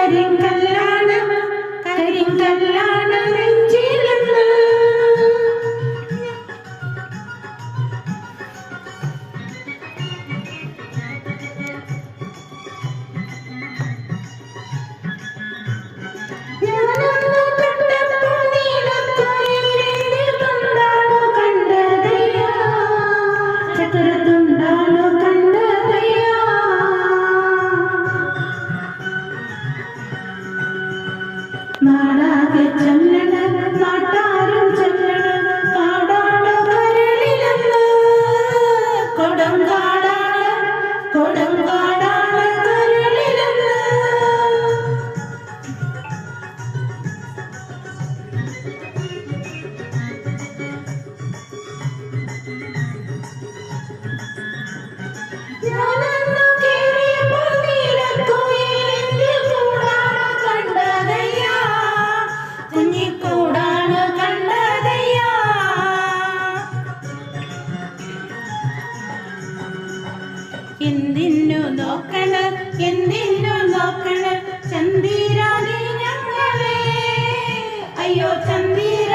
കരിങ്കല്ലാണ് കരിങ്കല്ലാണ് നെഞ്ചിലെന്ന് നാടാകെ ചൊല്ലണ നാട്ടാരും ചൊല്ലണ കാടാണ് കരളിലെന്ന് കൊടുങ്കാടാണ് കരളിലെന്ന് ഞാനന്നു കേറിയപ്പോൾ നീലക്കുയിലിന്റെ കൂടാണ് കണ്ടതയ്യാ കുഞ്ഞിക്കൂടാണ് കണ്ടതയ്യാ എന്തിനു നോക്കണ ചന്ദിരാണി ഞങ്ങളെ അയ്യോ ചന്ദിര